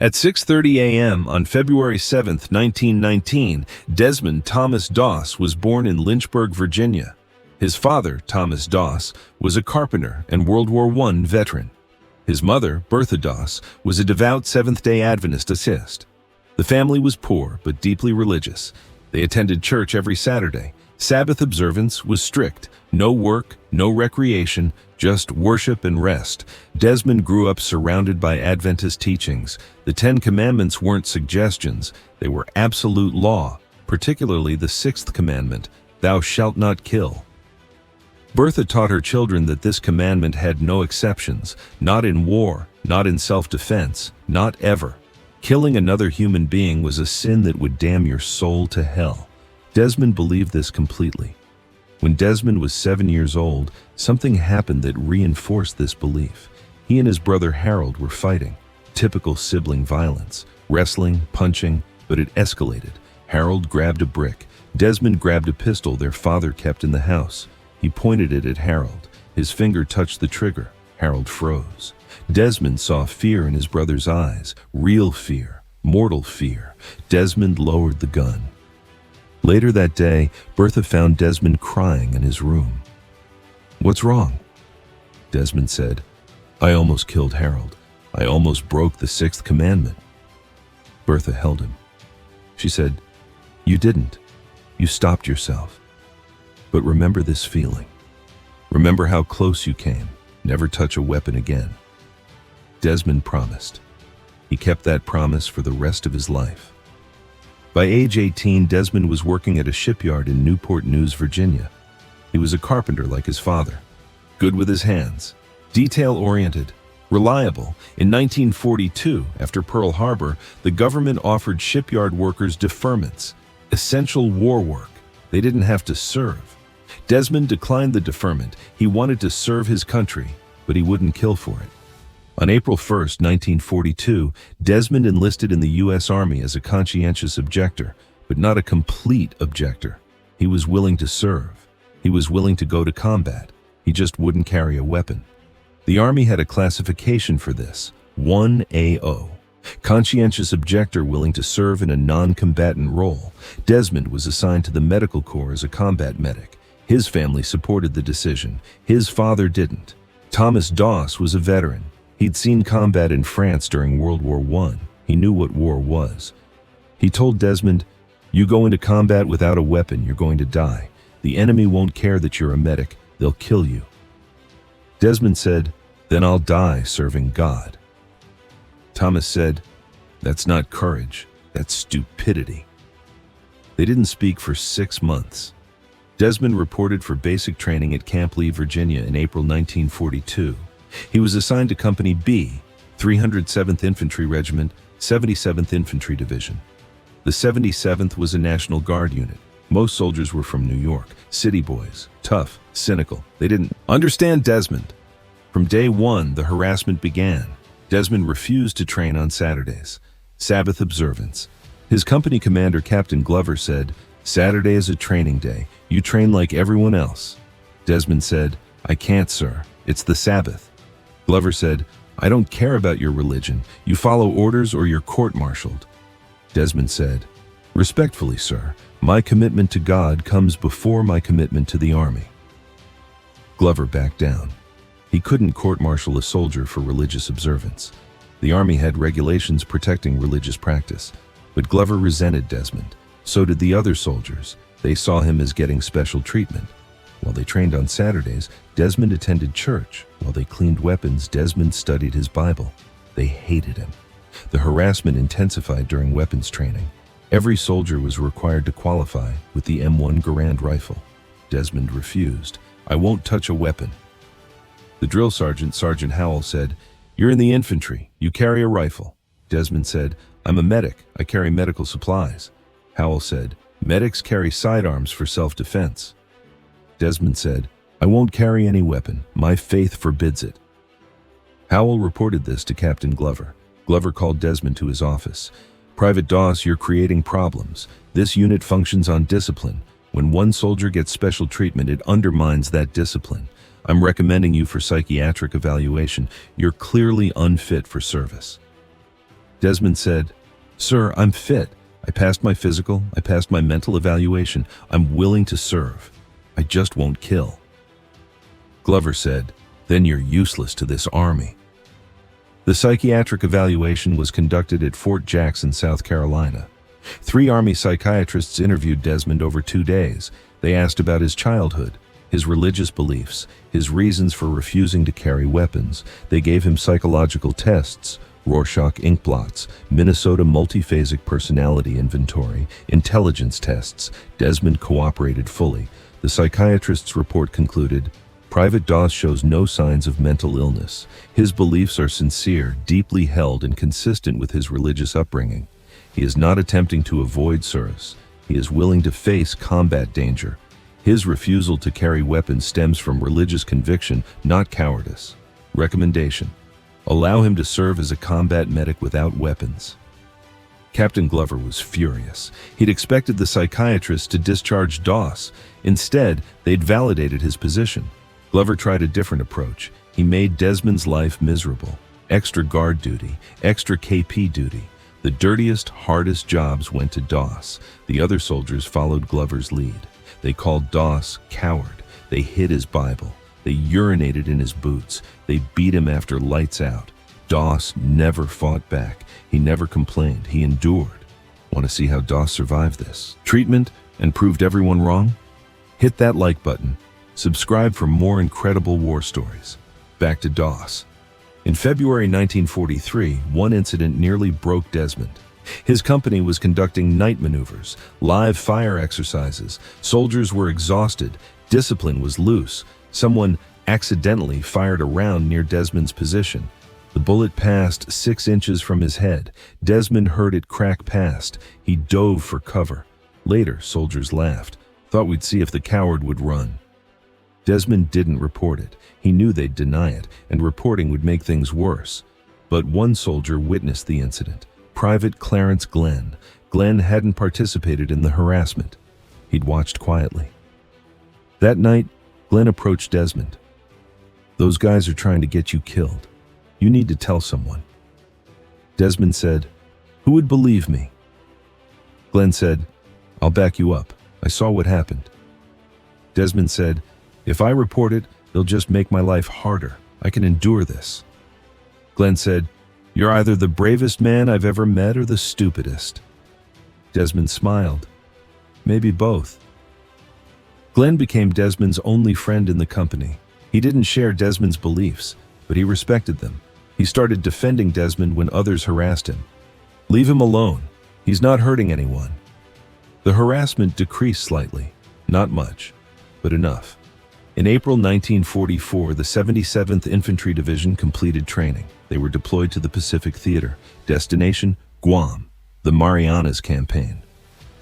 At 6:30 a.m. on February 7, 1919, Desmond Thomas Doss was born in Lynchburg, Virginia. His father, Thomas Doss, was a carpenter and World War I veteran. His mother, Bertha Doss, was a devout Seventh-day Adventist assist. The family was poor but deeply religious. They attended church every Saturday. Sabbath observance was strict. No work, no recreation, just worship and rest. Desmond grew up surrounded by Adventist teachings. The Ten Commandments weren't suggestions, they were absolute law, particularly the sixth commandment, "Thou shalt not kill." Bertha taught her children that this commandment had no exceptions, not in war, not in self-defense, not ever. Killing another human being was a sin that would damn your soul to hell. Desmond believed this completely. When Desmond was 7 years old, something happened that reinforced this belief. He and his brother Harold were fighting. Typical sibling violence, wrestling, punching, but it escalated. Harold grabbed a brick. Desmond grabbed a pistol their father kept in the house. He pointed it at Harold. His finger touched the trigger. Harold froze. Desmond saw fear in his brother's eyes, real fear, mortal fear. Desmond lowered the gun. Later that day, Bertha found Desmond crying in his room. "What's wrong?" Desmond said, "I almost killed Harold. I almost broke the sixth commandment." Bertha held him. She said, "You didn't. You stopped yourself. But remember this feeling. Remember how close you came. Never touch a weapon again." Desmond promised. He kept that promise for the rest of his life. By age 18, Desmond was working at a shipyard in Newport News, Virginia. He was a carpenter like his father, good with his hands, detail-oriented, reliable. In 1942, after Pearl Harbor, the government offered shipyard workers deferments, essential war work. They didn't have to serve. Desmond declined the deferment. He wanted to serve his country, but he wouldn't kill for it. On April 1, 1942, Desmond enlisted in the U.S. Army as a conscientious objector, but not a complete objector. He was willing to serve. He was willing to go to combat. He just wouldn't carry a weapon. The Army had a classification for this, 1AO. Conscientious objector willing to serve in a non-combatant role. Desmond was assigned to the medical corps as a combat medic. His family supported the decision. His father didn't. Thomas Doss was a veteran. He'd seen combat in France during World War I. He knew what war was. He told Desmond, "You go into combat without a weapon, you're going to die. The enemy won't care that you're a medic. They'll kill you." Desmond said, "Then I'll die serving God." Thomas said, "That's not courage, that's stupidity." They didn't speak for 6 months. Desmond reported for basic training at Camp Lee, Virginia in April 1942. He was assigned to Company B, 307th Infantry Regiment, 77th Infantry Division. The 77th was a National Guard unit. Most soldiers were from New York, city boys, tough, cynical. They didn't understand Desmond. From day one, the harassment began. Desmond refused to train on Saturdays. Sabbath observance. His company commander, Captain Glover, said, "Saturday is a training day. You train like everyone else." Desmond said, "I can't, sir. It's the Sabbath." Glover said, "I don't care about your religion. You follow orders or you're court-martialed." Desmond said, "Respectfully, sir, my commitment to God comes before my commitment to the Army." Glover backed down. He couldn't court-martial a soldier for religious observance. The Army had regulations protecting religious practice, but Glover resented Desmond. So did the other soldiers. They saw him as getting special treatment. While they trained on Saturdays, Desmond attended church. While they cleaned weapons, Desmond studied his Bible. They hated him. The harassment intensified during weapons training. Every soldier was required to qualify with the M1 Garand rifle. Desmond refused. "I won't touch a weapon." The drill sergeant, Sergeant Howell, said, "You're in the infantry. You carry a rifle." Desmond said, "I'm a medic. I carry medical supplies." Howell said, "Medics carry sidearms for self-defense." Desmond said, "I won't carry any weapon. My faith forbids it." Howell reported this to Captain Glover. Glover called Desmond to his office. "Private Doss, you're creating problems. This unit functions on discipline. When one soldier gets special treatment, it undermines that discipline. I'm recommending you for psychiatric evaluation. You're clearly unfit for service." Desmond said, "Sir, I'm fit. I passed my physical, I passed my mental evaluation. I'm willing to serve. I just won't kill." Glover said, "Then you're useless to this army." The psychiatric evaluation was conducted at Fort Jackson, South Carolina. 3 Army psychiatrists interviewed Desmond over 2 days. They asked about his childhood, his religious beliefs, his reasons for refusing to carry weapons. They gave him psychological tests, Rorschach ink blots, Minnesota multiphasic personality inventory, intelligence tests. Desmond cooperated fully. The psychiatrist's report concluded, Private Doss shows no signs of mental illness. His beliefs are sincere, deeply held, and consistent with his religious upbringing. He is not attempting to avoid service. He is willing to face combat danger. His refusal to carry weapons stems from religious conviction, not cowardice. Recommendation: allow him to serve as a combat medic without weapons. Captain Glover was furious. He'd expected the psychiatrist to discharge Doss. Instead, they'd validated his position. Glover tried a different approach. He made Desmond's life miserable. Extra guard duty, extra KP duty. The dirtiest, hardest jobs went to Doss. The other soldiers followed Glover's lead. They called Doss coward. They hid his Bible. They urinated in his boots. They beat him after lights out. Doss never fought back. He never complained. He endured. Want to see how Doss survived this treatment and proved everyone wrong? Hit that like button. Subscribe for more incredible war stories. Back to Doss. In February 1943, one incident nearly broke Desmond. His company was conducting night maneuvers, live fire exercises. Soldiers were exhausted. Discipline was loose. Someone accidentally fired a round near Desmond's position. The bullet passed 6 inches from his head. Desmond heard it crack past. He dove for cover. Later, soldiers laughed. Thought we'd see if the coward would run. Desmond didn't report it. He knew they'd deny it, and reporting would make things worse. But one soldier witnessed the incident. Private Clarence Glenn. Glenn hadn't participated in the harassment. He'd watched quietly. That night, Glenn approached Desmond. "Those guys are trying to get you killed. You need to tell someone." Desmond said, "Who would believe me?" Glenn said, "I'll back you up. I saw what happened." Desmond said, "If I report it, they'll just make my life harder. I can endure this." Glenn said, "You're either the bravest man I've ever met or the stupidest." Desmond smiled. "Maybe both." Glenn became Desmond's only friend in the company. He didn't share Desmond's beliefs, but he respected them. He started defending Desmond when others harassed him. "Leave him alone. He's not hurting anyone." The harassment decreased slightly. Not much, but enough. In April 1944, the 77th Infantry Division completed training. They were deployed to the Pacific Theater. Destination: Guam, the Marianas Campaign.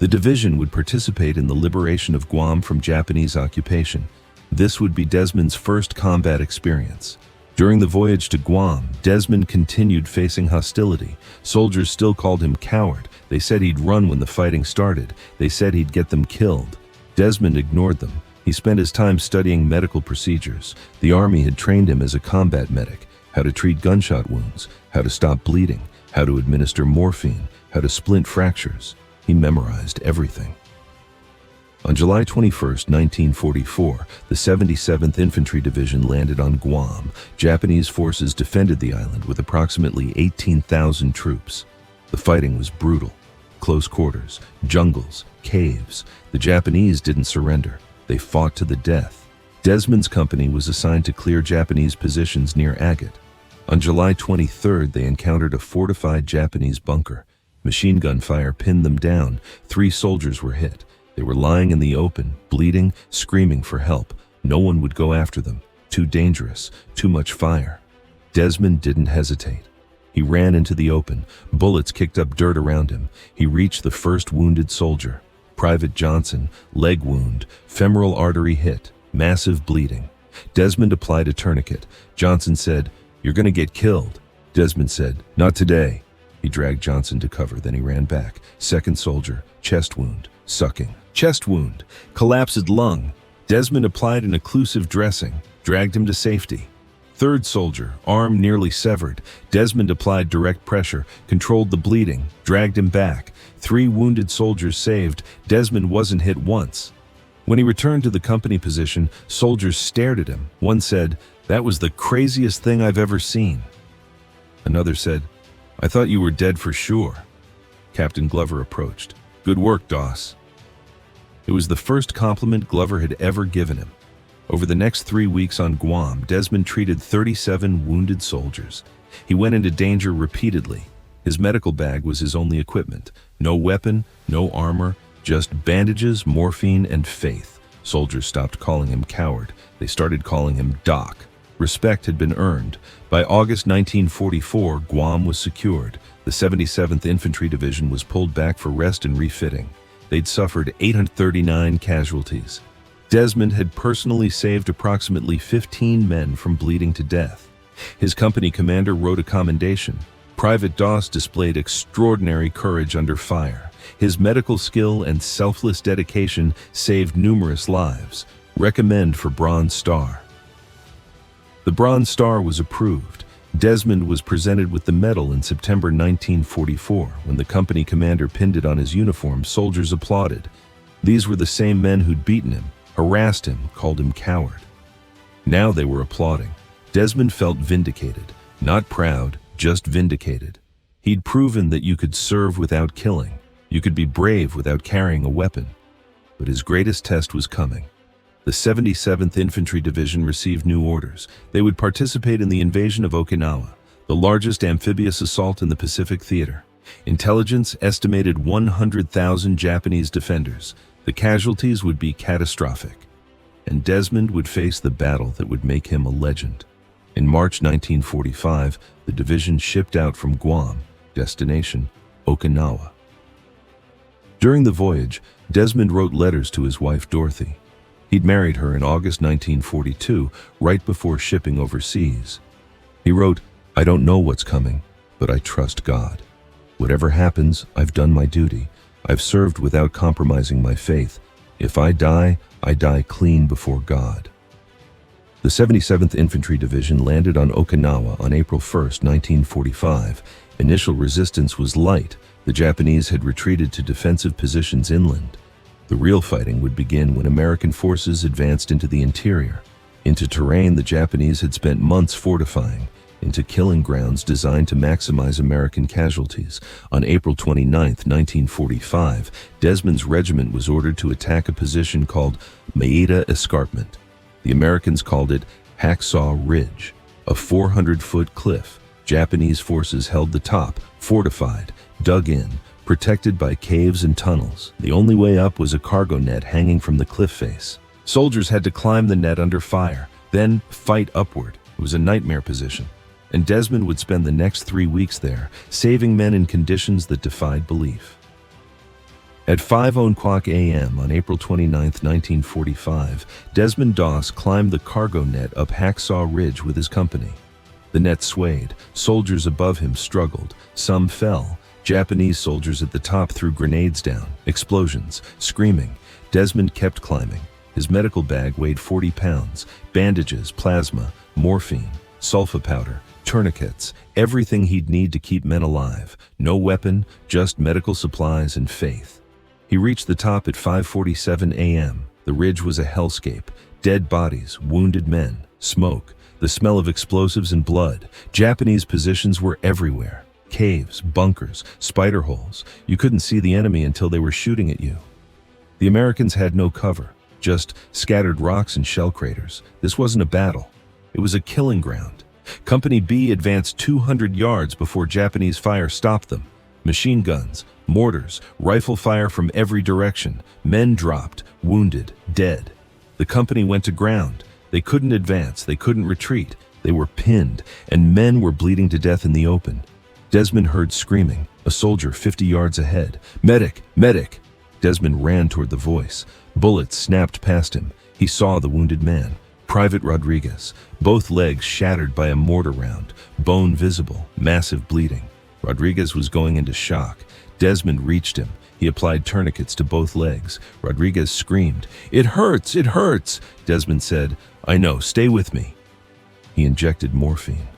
The division would participate in the liberation of Guam from Japanese occupation. This would be Desmond's first combat experience. During the voyage to Guam, Desmond continued facing hostility. Soldiers still called him coward. They said he'd run when the fighting started. They said he'd get them killed. Desmond ignored them. He spent his time studying medical procedures. The Army had trained him as a combat medic, how to treat gunshot wounds, how to stop bleeding, how to administer morphine, how to splint fractures. He memorized everything. On July 21, 1944, the 77th Infantry Division landed on Guam. Japanese forces defended the island with approximately 18,000 troops. The fighting was brutal. Close quarters, jungles, caves. The Japanese didn't surrender. They fought to the death. Desmond's company was assigned to clear Japanese positions near Agate. On July 23rd, they encountered a fortified Japanese bunker. Machine gun fire pinned them down. 3 soldiers were hit. They were lying in the open, bleeding, screaming for help. No one would go after them. Too dangerous, too much fire. Desmond didn't hesitate. He ran into the open. Bullets kicked up dirt around him. He reached the first wounded soldier. Private Johnson, leg wound, femoral artery hit, massive bleeding. Desmond applied a tourniquet. Johnson said, "You're going to get killed." Desmond said, "Not today." He dragged Johnson to cover, then he ran back. Second soldier, chest wound, sucking. Chest wound, collapsed lung. Desmond applied an occlusive dressing, dragged him to safety. Third soldier, arm nearly severed. Desmond applied direct pressure, controlled the bleeding, dragged him back. 3 wounded soldiers saved. Desmond wasn't hit once. When he returned to the company position, soldiers stared at him. One said, "That was the craziest thing I've ever seen." Another said, "I thought you were dead for sure." Captain Glover approached. "Good work, Doss." It was the first compliment Glover had ever given him. Over the next 3 weeks on Guam, Desmond treated 37 wounded soldiers. He went into danger repeatedly. His medical bag was his only equipment. No weapon, no armor, just bandages, morphine, and faith. Soldiers stopped calling him coward. They started calling him Doc. Respect had been earned. By August 1944, Guam was secured. The 77th Infantry Division was pulled back for rest and refitting. They'd suffered 839 casualties. Desmond had personally saved approximately 15 men from bleeding to death. His company commander wrote a commendation. Private Doss displayed extraordinary courage under fire. His medical skill and selfless dedication saved numerous lives. Recommend for Bronze Star. The Bronze Star was approved. Desmond was presented with the medal in September 1944. When the company commander pinned it on his uniform, soldiers applauded. These were the same men who'd beaten him, harassed him, called him coward. Now they were applauding. Desmond felt vindicated, not proud, just vindicated. He'd proven that you could serve without killing. You could be brave without carrying a weapon. But his greatest test was coming. The 77th Infantry Division received new orders. They would participate in the invasion of Okinawa, the largest amphibious assault in the Pacific Theater. Intelligence estimated 100,000 Japanese defenders. The casualties would be catastrophic, and Desmond would face the battle that would make him a legend. In March 1945, the division shipped out from Guam, destination Okinawa. During the voyage, Desmond wrote letters to his wife Dorothy. He'd married her in August 1942, right before shipping overseas. He wrote, "I don't know what's coming, but I trust God. Whatever happens, I've done my duty. I've served without compromising my faith. If I die clean before God." The 77th Infantry Division landed on Okinawa on April 1, 1945. Initial resistance was light. The Japanese had retreated to defensive positions inland. The real fighting would begin when American forces advanced into the interior, into terrain the Japanese had spent months fortifying, into killing grounds designed to maximize American casualties. On April 29, 1945, Desmond's regiment was ordered to attack a position called Maeda Escarpment. The Americans called it Hacksaw Ridge, a 400-foot cliff. Japanese forces held the top, fortified, dug in, protected by caves and tunnels. The only way up was a cargo net hanging from the cliff face. Soldiers had to climb the net under fire, then fight upward. It was a nightmare position. And Desmond would spend the next 3 weeks there, saving men in conditions that defied belief. At 5:00 a.m. on April 29, 1945, Desmond Doss climbed the cargo net up Hacksaw Ridge with his company. The net swayed. Soldiers above him struggled. Some fell. Japanese soldiers at the top threw grenades down. Explosions. Screaming. Desmond kept climbing. His medical bag weighed 40 pounds. Bandages, plasma, morphine, sulfa powder, tourniquets, everything he'd need to keep men alive. No weapon, just medical supplies and faith. He reached the top at 5:47 a.m. The ridge was a hellscape. Dead bodies, wounded men, smoke, the smell of explosives and blood. Japanese positions were everywhere. Caves, bunkers, spider holes. You couldn't see the enemy until they were shooting at you. The Americans had no cover, just scattered rocks and shell craters. This wasn't a battle. It was a killing ground. Company B advanced 200 yards before Japanese fire stopped them. Machine guns, mortars, rifle fire from every direction. Men dropped, wounded, dead. The company went to ground. They couldn't advance, they couldn't retreat. They were pinned, and men were bleeding to death in the open. Desmond heard screaming, a soldier 50 yards ahead. "Medic! Medic!" Desmond ran toward the voice. Bullets snapped past him. He saw the wounded man. Private Rodriguez, both legs shattered by a mortar round, bone visible, massive bleeding. Rodriguez was going into shock. Desmond reached him. He applied tourniquets to both legs. Rodriguez screamed, "It hurts! It hurts!" Desmond said, "I know, stay with me." He injected morphine.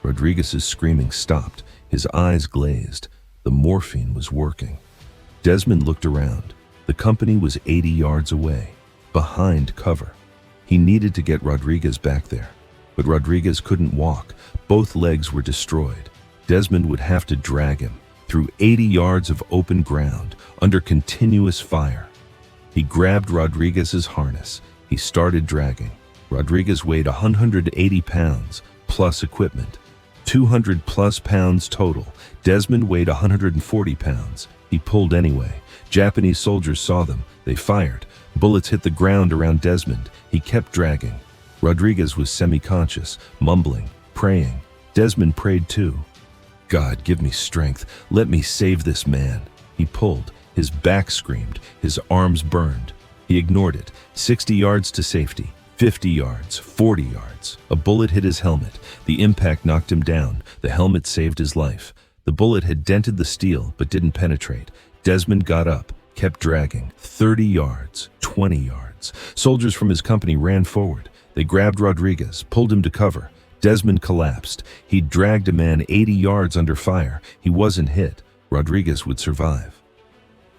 Rodriguez's screaming stopped. His eyes glazed. The morphine was working. Desmond looked around. The company was 80 yards away, behind cover. He needed to get Rodriguez back there, but Rodriguez couldn't walk. Both legs were destroyed. Desmond would have to drag him through 80 yards of open ground under continuous fire. He grabbed Rodriguez's harness. He started dragging. Rodriguez weighed 180 pounds, plus equipment. 200 plus pounds total. Desmond weighed 140 pounds. He pulled anyway. Japanese soldiers saw them. They fired. Bullets hit the ground around Desmond. He kept dragging. Rodriguez was semi-conscious, mumbling, praying. Desmond prayed too. God, give me strength. Let me save this man. He pulled. His back screamed. His arms burned. He ignored it. 60 yards to safety. 50 yards. 40 yards. A bullet hit his helmet. The impact knocked him down. The helmet saved his life. The bullet had dented the steel, but didn't penetrate. Desmond got up, kept dragging. 30 yards. 20 yards. Soldiers from his company ran forward. They grabbed Rodriguez, pulled him to cover. Desmond collapsed. He dragged a man 80 yards under fire. He wasn't hit. Rodriguez would survive.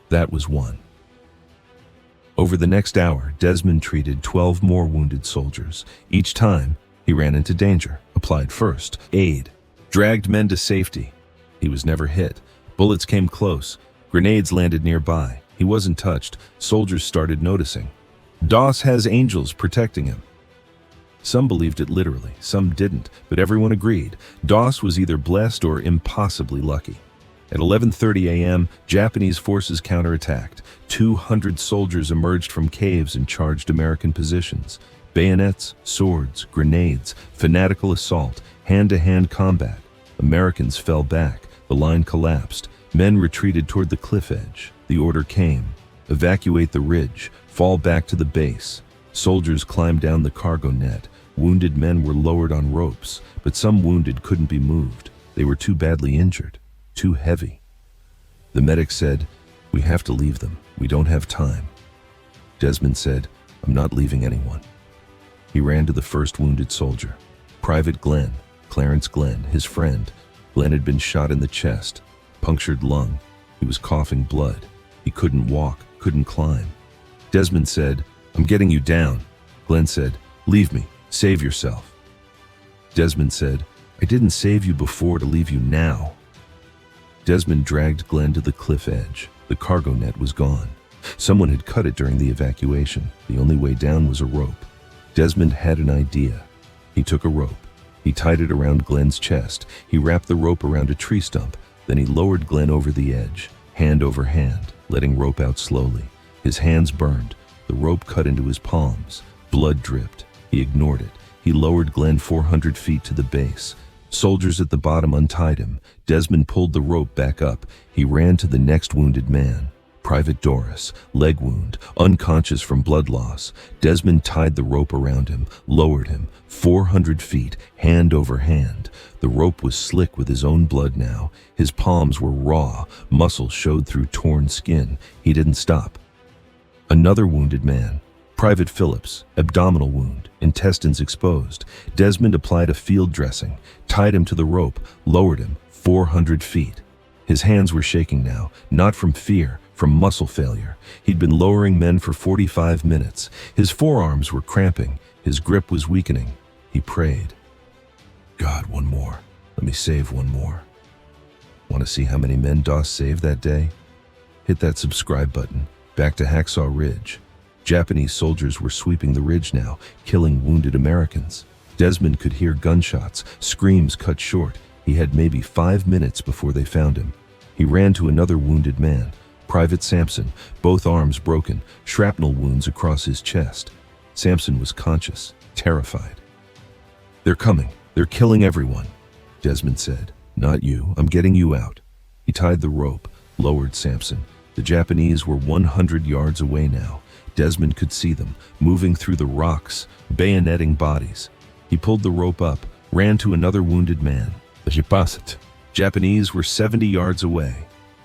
That was one. Over the next hour, Desmond treated 12 more wounded soldiers. Each time, he ran into danger, applied first aid, dragged men to safety. He was never hit. Bullets came close. Grenades landed nearby. He wasn't touched. Soldiers started noticing. Doss has angels protecting him. Some believed it literally, some didn't, but everyone agreed. Doss was either blessed or impossibly lucky. At 11:30 a.m., Japanese forces counterattacked. 200 soldiers emerged from caves and charged American positions. Bayonets, swords, grenades, fanatical assault, hand-to-hand combat. Americans fell back. The line collapsed. Men retreated toward the cliff edge. The order came. Evacuate the ridge. Fall back to the base. Soldiers climbed down the cargo net. Wounded men were lowered on ropes, but some wounded couldn't be moved. They were too badly injured, too heavy. The medic said, "We have to leave them. We don't have time." Desmond said, "I'm not leaving anyone." He ran to the first wounded soldier. Private Glenn, Clarence Glenn, his friend. Glenn had been shot in the chest, punctured lung. He was coughing blood. He couldn't walk, couldn't climb. Desmond said, "I'm getting you down." Glenn said, "Leave me. Save yourself." Desmond said, "I didn't save you before to leave you now." Desmond dragged Glenn to the cliff edge. The cargo net was gone. Someone had cut it during the evacuation. The only way down was a rope. Desmond had an idea. He took a rope. He tied it around Glenn's chest. He wrapped the rope around a tree stump. Then he lowered Glenn over the edge, hand over hand, letting rope out slowly. His hands burned. The rope cut into his palms. Blood dripped. He ignored it. He lowered Glenn 400 feet to the base. Soldiers at the bottom untied him. Desmond pulled the rope back up. He ran to the next wounded man. Private Doris, leg wound, unconscious from blood loss. Desmond tied the rope around him, lowered him, 400 feet, hand over hand. The rope was slick with his own blood now. His palms were raw. Muscle showed through torn skin. He didn't stop. Another wounded man. Private Phillips, abdominal wound, intestines exposed. Desmond applied a field dressing, tied him to the rope, lowered him 400 feet. His hands were shaking now, not from fear, from muscle failure. He'd been lowering men for 45 minutes. His forearms were cramping. His grip was weakening. He prayed. "God, one more. Let me save one more." Want to see how many men Doss saved that day? Hit that subscribe button. Back to Hacksaw Ridge. Japanese soldiers were sweeping the ridge now, killing wounded Americans. Desmond could hear gunshots, screams cut short. He had maybe 5 minutes before they found him. He ran to another wounded man, Private Sampson, both arms broken, shrapnel wounds across his chest. Sampson was conscious, terrified. "They're coming. They're killing everyone," Desmond said. "Not you. I'm getting you out." He tied the rope, lowered Sampson. The Japanese were 100 yards away now. Desmond could see them, moving through the rocks, bayoneting bodies. He pulled the rope up, ran to another wounded man. The Japanese were 70 yards away.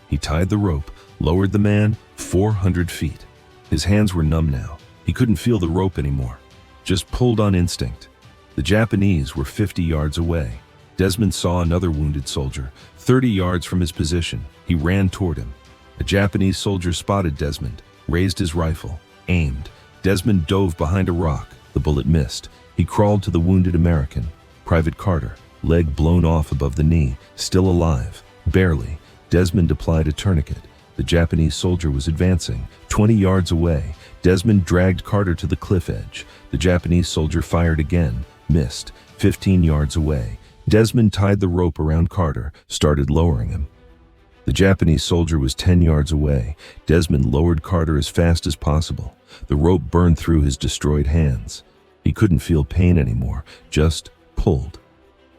He tied the rope, lowered the man 400 feet. His hands were numb now. He couldn't feel the rope anymore, just pulled on instinct. The Japanese were 50 yards away. Desmond saw another wounded soldier, 30 yards from his position. He ran toward him. A Japanese soldier spotted Desmond, raised his rifle, aimed. Desmond dove behind a rock. The bullet missed. He crawled to the wounded American, Private Carter, leg blown off above the knee, still alive, barely. Desmond applied a tourniquet. The Japanese soldier was advancing, 20 yards away. Desmond dragged Carter to the cliff edge. The Japanese soldier fired again, missed, 15 yards away. Desmond tied the rope around Carter, started lowering him. The Japanese soldier was 10 yards away. Desmond lowered Carter as fast as possible. The rope burned through his destroyed hands. He couldn't feel pain anymore, just pulled.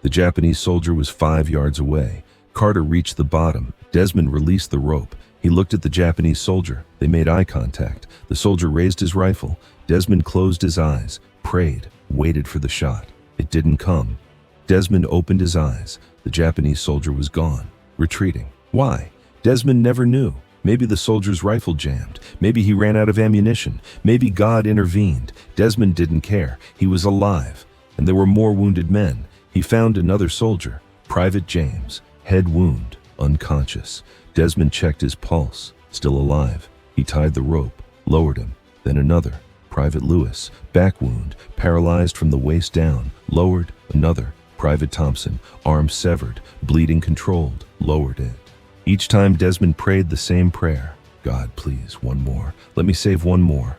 The Japanese soldier was 5 yards away. Carter reached the bottom. Desmond released the rope. He looked at the Japanese soldier. They made eye contact. The soldier raised his rifle. Desmond closed his eyes, prayed, waited for the shot. It didn't come. Desmond opened his eyes. The Japanese soldier was gone, retreating. Why? Desmond never knew. Maybe the soldier's rifle jammed. Maybe he ran out of ammunition. Maybe God intervened. Desmond didn't care. He was alive. And there were more wounded men. He found another soldier, Private James, head wound, unconscious. Desmond checked his pulse, still alive. He tied the rope, lowered him. Then another, Private Lewis, back wound, paralyzed from the waist down, lowered. Another, Private Thompson, arm severed, bleeding controlled, lowered it. Each time Desmond prayed the same prayer. God, please, one more. Let me save one more.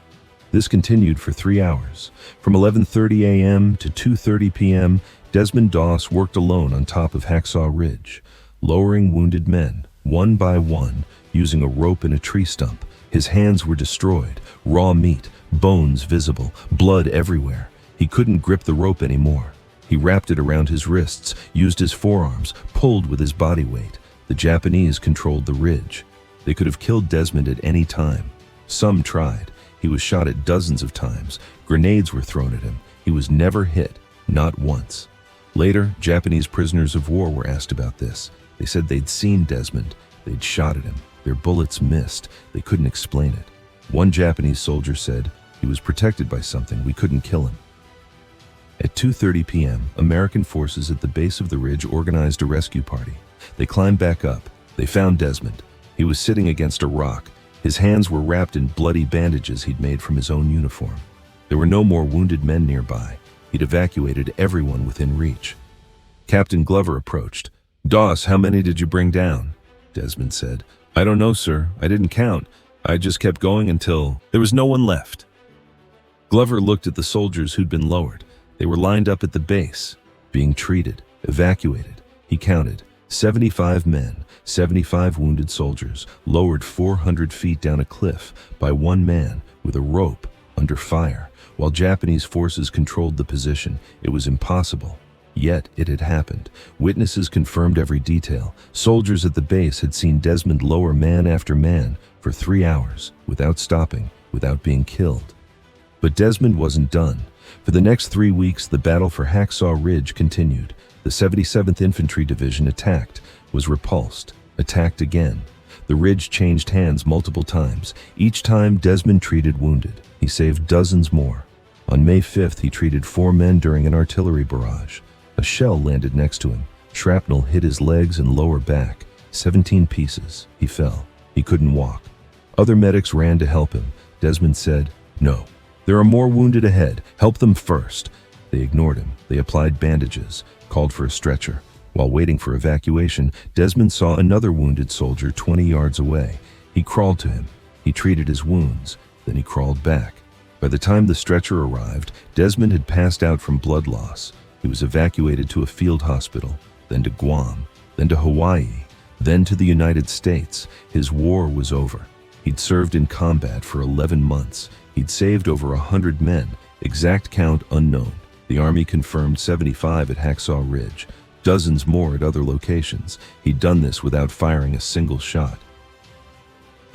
This continued for 3 hours. From 11:30 a.m. to 2:30 p.m., Desmond Doss worked alone on top of Hacksaw Ridge, lowering wounded men, one by one, using a rope and a tree stump. His hands were destroyed, raw meat, bones visible, blood everywhere. He couldn't grip the rope anymore. He wrapped it around his wrists, used his forearms, pulled with his body weight. The Japanese controlled the ridge. They could have killed Desmond at any time. Some tried. He was shot at dozens of times. Grenades were thrown at him. He was never hit, not once. Later, Japanese prisoners of war were asked about this. They said they'd seen Desmond. They'd shot at him. Their bullets missed. They couldn't explain it. One Japanese soldier said, "He was protected by something. We couldn't kill him." At 2:30 p.m., American forces at the base of the ridge organized a rescue party. They climbed back up. They found Desmond. He was sitting against a rock. His hands were wrapped in bloody bandages he'd made from his own uniform. There were no more wounded men nearby. He'd evacuated everyone within reach. Captain Glover approached. "Doss, how many did you bring down?" Desmond said. "I don't know, sir. I didn't count. I just kept going until there was no one left." Glover looked at the soldiers who'd been lowered. They were lined up at the base, being treated, evacuated. He counted 75 men, 75 wounded soldiers, lowered 400 feet down a cliff by one man with a rope under fire, while Japanese forces controlled the position. It was impossible. Yet it had happened. Witnesses confirmed every detail. Soldiers at the base had seen Desmond lower man after man for 3 hours, without stopping, without being killed. But Desmond wasn't done. For the next 3 weeks, the battle for Hacksaw Ridge continued. The 77th Infantry Division attacked, was repulsed, attacked again. The ridge changed hands multiple times. Each time, Desmond treated wounded. He saved dozens more. On May 5th, he treated 4 men during an artillery barrage. A shell landed next to him. Shrapnel hit his legs and lower back. 17 pieces. He fell. He couldn't walk. Other medics ran to help him. Desmond said, "No. There are more wounded ahead. Help them first." They ignored him. They applied bandages, called for a stretcher. While waiting for evacuation, Desmond saw another wounded soldier 20 yards away. He crawled to him. He treated his wounds. Then he crawled back. By the time the stretcher arrived, Desmond had passed out from blood loss. He was evacuated to a field hospital, then to Guam, then to Hawaii, then to the United States. His war was over. He'd served in combat for 11 months. He'd saved over 100 men, exact count unknown. The Army confirmed 75 at Hacksaw Ridge, dozens more at other locations. He'd done this without firing a single shot.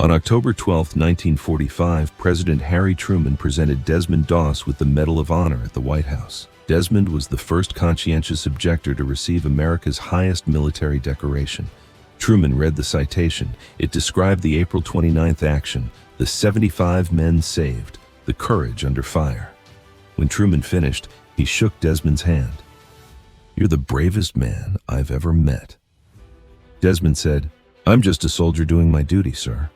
On October 12, 1945, President Harry Truman presented Desmond Doss with the Medal of Honor at the White House. Desmond was the first conscientious objector to receive America's highest military decoration. Truman read the citation. It described the April 29th action, the 75 men saved, the courage under fire. When Truman finished, He shook Desmond's hand. "You're the bravest man I've ever met." Desmond said, "I'm just a soldier doing my duty, sir."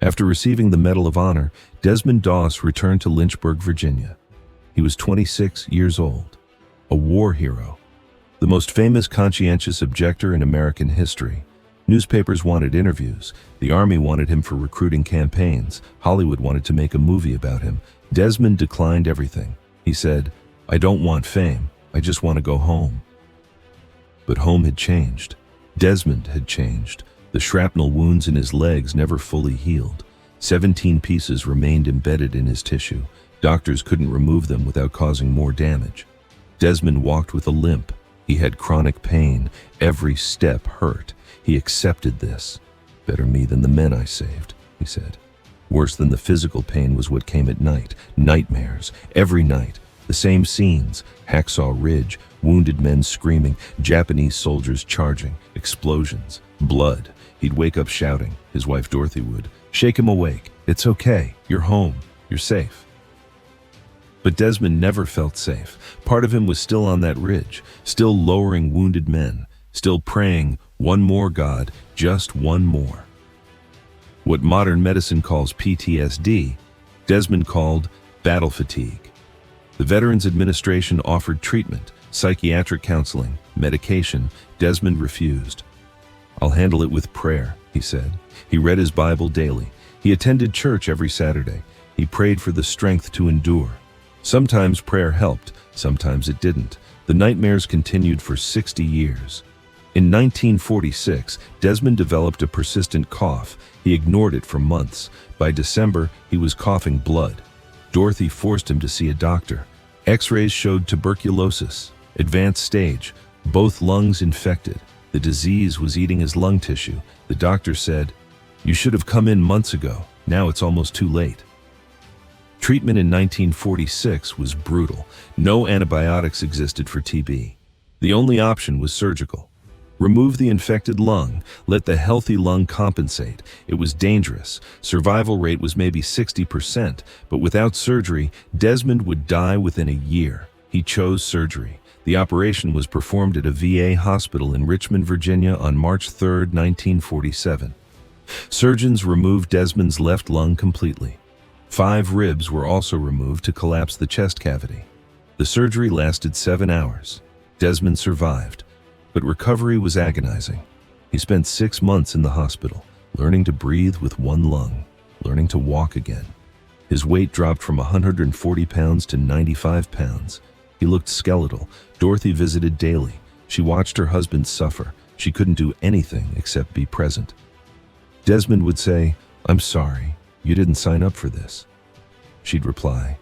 After receiving the Medal of Honor, Desmond Doss returned to Lynchburg, Virginia. He was 26 years old, a war hero, the most famous conscientious objector in American history. Newspapers wanted interviews, the Army wanted him for recruiting campaigns, Hollywood wanted to make a movie about him. Desmond declined everything. He said, "I don't want fame, I just want to go home." But home had changed. Desmond had changed. The shrapnel wounds in his legs never fully healed. 17 pieces remained embedded in his tissue. Doctors couldn't remove them without causing more damage. Desmond walked with a limp. He had chronic pain. Every step hurt. He accepted this. "Better me than the men I saved," he said. Worse than the physical pain was what came at night. Nightmares. Every night. The same scenes. Hacksaw Ridge. Wounded men screaming. Japanese soldiers charging. Explosions. Blood. He'd wake up shouting. His wife Dorothy would shake him awake. "It's okay. You're home. You're safe." But Desmond never felt safe. Part of him was still on that ridge, still lowering wounded men, still praying, "One more, God, just one more." What modern medicine calls PTSD, Desmond called battle fatigue. The Veterans Administration offered treatment, psychiatric counseling, medication. Desmond refused. "I'll handle it with prayer," he said. He read his Bible daily. He attended church every Saturday. He prayed for the strength to endure. Sometimes prayer helped, sometimes it didn't. The nightmares continued for 60 years. In 1946, Desmond developed a persistent cough. He ignored it for months. By December, he was coughing blood. Dorothy forced him to see a doctor. X-rays showed tuberculosis, advanced stage, both lungs infected. The disease was eating his lung tissue. The doctor said, "You should have come in months ago. Now it's almost too late." Treatment in 1946 was brutal. No antibiotics existed for TB. The only option was surgical. Remove the infected lung, let the healthy lung compensate. It was dangerous. Survival rate was maybe 60%, but without surgery, Desmond would die within a year. He chose surgery. The operation was performed at a VA hospital in Richmond, Virginia on March 3, 1947. Surgeons removed Desmond's left lung completely. 5 ribs were also removed to collapse the chest cavity. The surgery lasted 7 hours. Desmond survived, but recovery was agonizing. He spent 6 months in the hospital, learning to breathe with one lung, learning to walk again. His weight dropped from 140 pounds to 95 pounds. He looked skeletal. Dorothy visited daily. She watched her husband suffer. She couldn't do anything except be present. Desmond would say, "I'm sorry. You didn't sign up for this." She'd reply,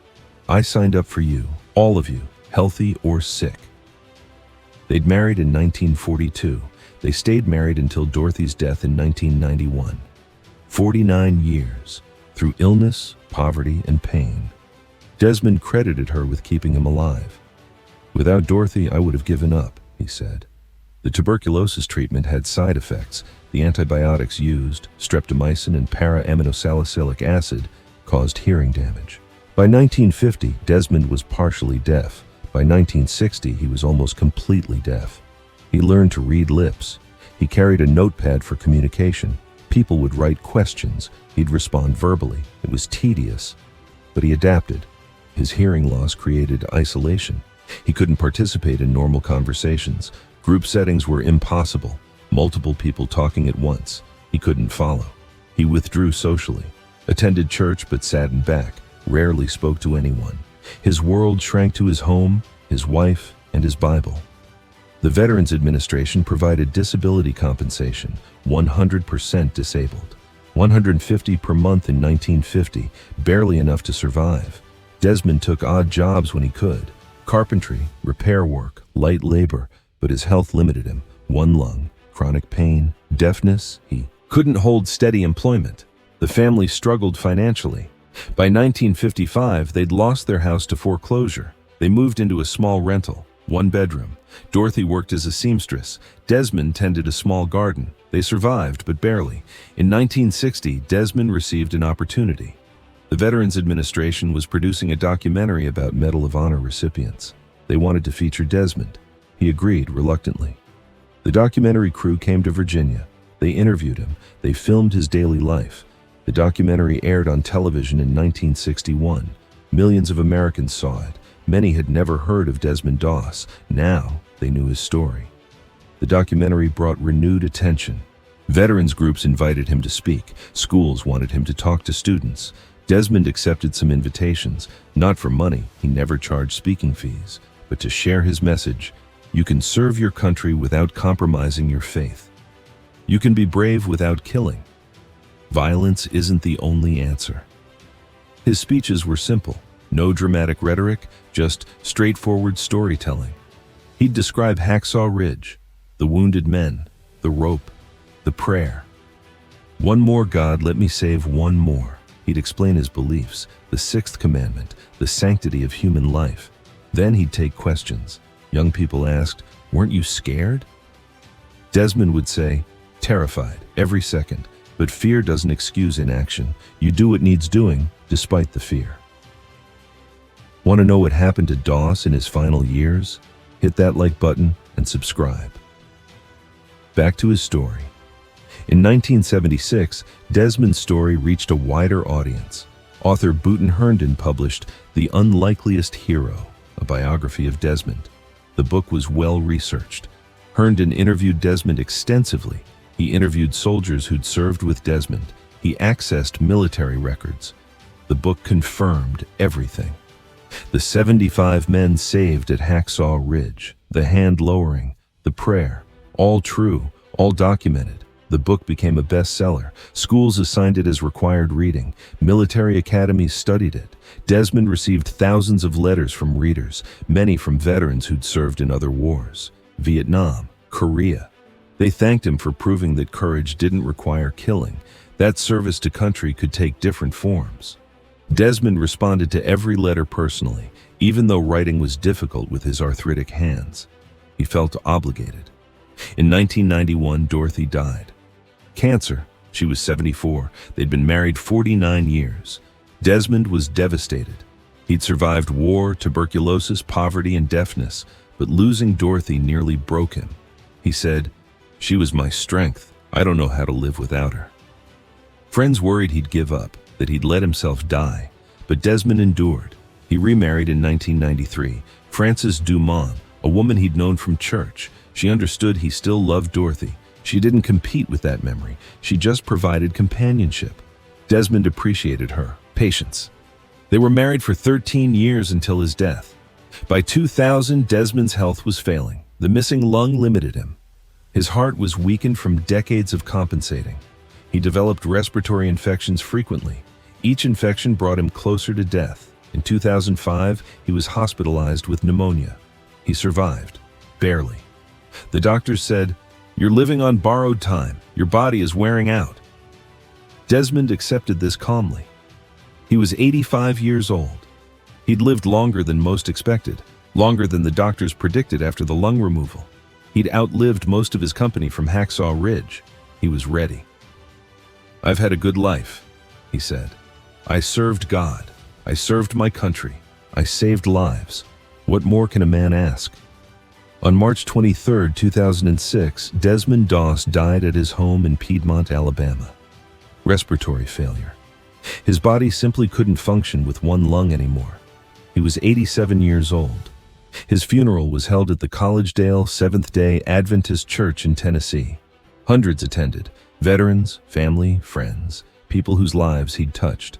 "I signed up for you, all of you, healthy or sick." They'd married in 1942. They stayed married until Dorothy's death in 1991. 49 years, through illness, poverty, and pain. Desmond credited her with keeping him alive. "Without Dorothy, I would have given up," he said. The tuberculosis treatment had side effects. The antibiotics used, streptomycin and para-aminosalicylic acid, caused hearing damage. By 1950, Desmond was partially deaf. By 1960, he was almost completely deaf. He learned to read lips. He carried a notepad for communication. People would write questions. He'd respond verbally. It was tedious, but he adapted. His hearing loss created isolation. He couldn't participate in normal conversations. Group settings were impossible. Multiple people talking at once. He couldn't follow. He withdrew socially, attended church but sat in back, rarely spoke to anyone. His world shrank to his home, his wife, and his Bible. The Veterans Administration provided disability compensation, 100% disabled. $150 per month in 1950, barely enough to survive. Desmond took odd jobs when he could. Carpentry, repair work, light labor, but his health limited him. One lung, chronic pain, deafness. He couldn't hold steady employment. The family struggled financially. By 1955, they'd lost their house to foreclosure. They moved into a small rental, 1 bedroom. Dorothy worked as a seamstress. Desmond tended a small garden. They survived, but barely. In 1960, Desmond received an opportunity. The Veterans Administration was producing a documentary about Medal of Honor recipients. They wanted to feature Desmond. He agreed reluctantly. The documentary crew came to Virginia. They interviewed him. They filmed his daily life. The documentary aired on television in 1961. Millions of Americans saw it. Many had never heard of Desmond Doss. Now they knew his story. The documentary brought renewed attention. Veterans groups invited him to speak. Schools wanted him to talk to students. Desmond accepted some invitations, not for money. He never charged speaking fees, but to share his message. You can serve your country without compromising your faith. You can be brave without killing. Violence isn't the only answer. His speeches were simple. No dramatic rhetoric, just straightforward storytelling. He'd describe Hacksaw Ridge, the wounded men, the rope, the prayer. One more, God, let me save one more. He'd explain his beliefs, the sixth commandment, the sanctity of human life. Then he'd take questions. Young people asked, "Weren't you scared?" Desmond would say, "Terrified, every second, but fear doesn't excuse inaction. You do what needs doing, despite the fear." Want to know what happened to Doss in his final years? Hit that like button and subscribe. Back to his story. In 1976, Desmond's story reached a wider audience. Author Booten Herndon published The Unlikeliest Hero, a biography of Desmond. The book was well-researched. Herndon interviewed Desmond extensively. He interviewed soldiers who'd served with Desmond. He accessed military records. The book confirmed everything. The 75 men saved at Hacksaw Ridge, the hand lowering, the prayer, all true, all documented. The book became a bestseller. Schools assigned it as required reading. Military academies studied it. Desmond received thousands of letters from readers, many from veterans who'd served in other wars. Vietnam, Korea. They thanked him for proving that courage didn't require killing. That service to country could take different forms. Desmond responded to every letter personally, even though writing was difficult with his arthritic hands. He felt obligated. In 1991, Dorothy died. Cancer. She was 74. They'd been married 49 years. Desmond was devastated. He'd survived war, tuberculosis, poverty, and deafness, but losing Dorothy nearly broke him. He said, "She was my strength. I don't know how to live without her." Friends worried he'd give up, that he'd let himself die, but Desmond endured. He remarried in 1993, Frances Dumont, a woman he'd known from church. She understood he still loved Dorothy. She didn't compete with that memory. She just provided companionship. Desmond appreciated her patience. They were married for 13 years until his death. By 2000, Desmond's health was failing. The missing lung limited him. His heart was weakened from decades of compensating. He developed respiratory infections frequently. Each infection brought him closer to death. In 2005, he was hospitalized with pneumonia. He survived, barely. The doctors said, "You're living on borrowed time. Your body is wearing out." Desmond accepted this calmly. He was 85 years old. He'd lived longer than most expected, longer than the doctors predicted after the lung removal. He'd outlived most of his company from Hacksaw Ridge. He was ready. "I've had a good life," he said. "I served God. I served my country. I saved lives. What more can a man ask?" On March 23, 2006, Desmond Doss died at his home in Piedmont, Alabama. Respiratory failure. His body simply couldn't function with one lung anymore. He was 87 years old. His funeral was held at the Collegedale Seventh-day Adventist Church in Tennessee. Hundreds attended, veterans, family, friends, people whose lives he'd touched.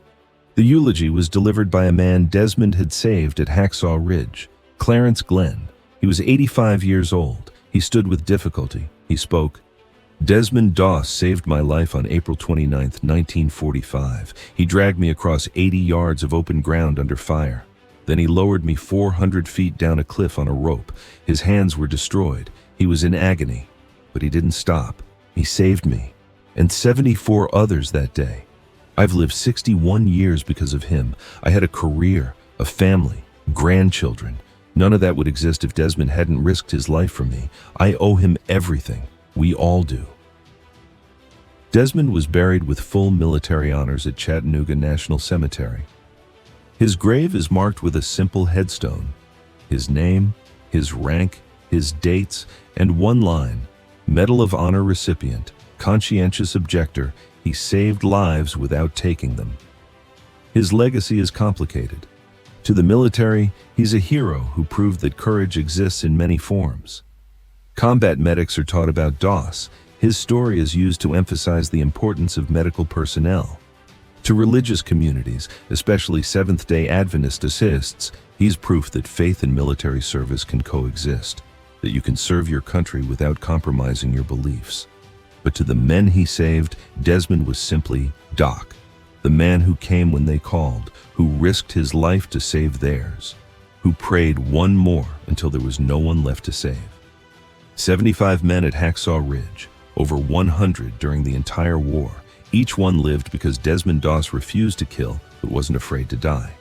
The eulogy was delivered by a man Desmond had saved at Hacksaw Ridge, Clarence Glenn. He was 85 years old. He stood with difficulty. He spoke. "Desmond Doss saved my life on April 29, 1945. He dragged me across 80 yards of open ground under fire. Then he lowered me 400 feet down a cliff on a rope. His hands were destroyed. He was in agony, but he didn't stop. He saved me, and 74 others that day. I've lived 61 years because of him. I had a career, a family, grandchildren. None of that would exist if Desmond hadn't risked his life for me. I owe him everything. We all do." Desmond was buried with full military honors at Chattanooga National Cemetery. His grave is marked with a simple headstone, his name, his rank, his dates, and one line, Medal of Honor recipient, Conscientious Objector, he saved lives without taking them. His legacy is complicated. To the military, he's a hero who proved that courage exists in many forms. Combat medics are taught about Doss. His story is used to emphasize the importance of medical personnel. To religious communities, especially Seventh-day Adventists, he's proof that faith and military service can coexist, that you can serve your country without compromising your beliefs. But to the men he saved, Desmond was simply Doc, the man who came when they called, who risked his life to save theirs, who prayed one more until there was no one left to save. 75 men at Hacksaw Ridge, over 100 during the entire war. Each one lived because Desmond Doss refused to kill but wasn't afraid to die.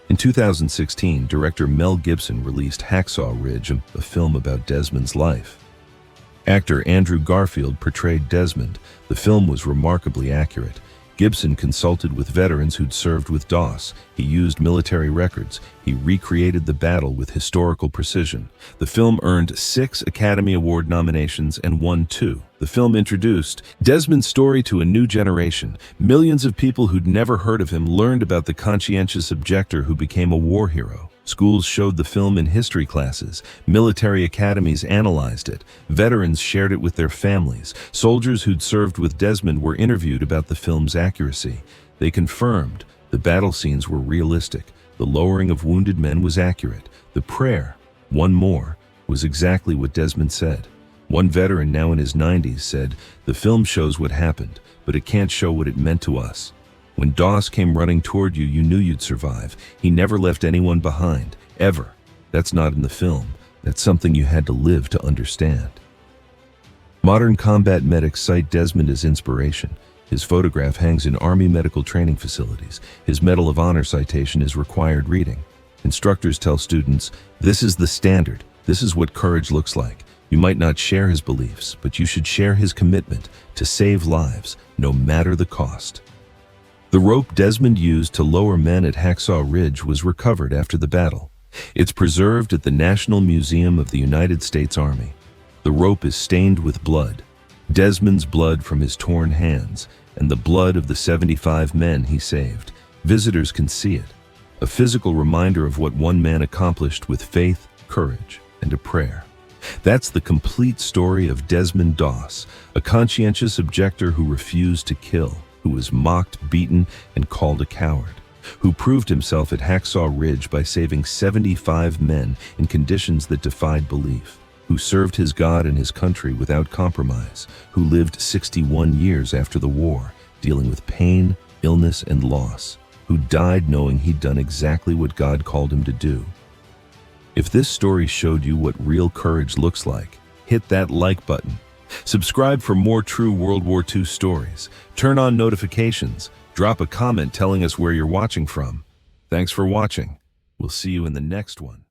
In 2016, director Mel Gibson released Hacksaw Ridge, a film about Desmond's life. Actor Andrew Garfield portrayed Desmond. The film was remarkably accurate. Gibson consulted with veterans who'd served with Doss. He used military records. He recreated the battle with historical precision. The film earned 6 Academy Award nominations and won 2. The film introduced Desmond's story to a new generation. Millions of people who'd never heard of him learned about the conscientious objector who became a war hero. Schools showed the film in history classes. Military academies analyzed it. Veterans shared it with their families. Soldiers who'd served with Desmond were interviewed about the film's accuracy. They confirmed the battle scenes were realistic. The lowering of wounded men was accurate. The prayer, one more, was exactly what Desmond said. One veteran, now in his 90s, said, "The film shows what happened, but it can't show what it meant to us. When Doss came running toward you, you knew you'd survive. He never left anyone behind, ever. That's not in the film. That's something you had to live to understand." Modern combat medics cite Desmond as inspiration. His photograph hangs in Army medical training facilities. His Medal of Honor citation is required reading. Instructors tell students, "This is the standard. This is what courage looks like. You might not share his beliefs, but you should share his commitment to save lives, no matter the cost." The rope Desmond used to lower men at Hacksaw Ridge was recovered after the battle. It's preserved at the National Museum of the United States Army. The rope is stained with blood, Desmond's blood from his torn hands, and the blood of the 75 men he saved. Visitors can see it, a physical reminder of what one man accomplished with faith, courage, and a prayer. That's the complete story of Desmond Doss, a conscientious objector who refused to kill, who was mocked, beaten, and called a coward, who proved himself at Hacksaw Ridge by saving 75 men in conditions that defied belief, who served his God and his country without compromise, who lived 61 years after the war, dealing with pain, illness, and loss, who died knowing he'd done exactly what God called him to do. If this story showed you what real courage looks like, hit that like button. Subscribe for more true World War II stories. Turn on notifications. Drop a comment telling us where you're watching from. Thanks for watching. We'll see you in the next one.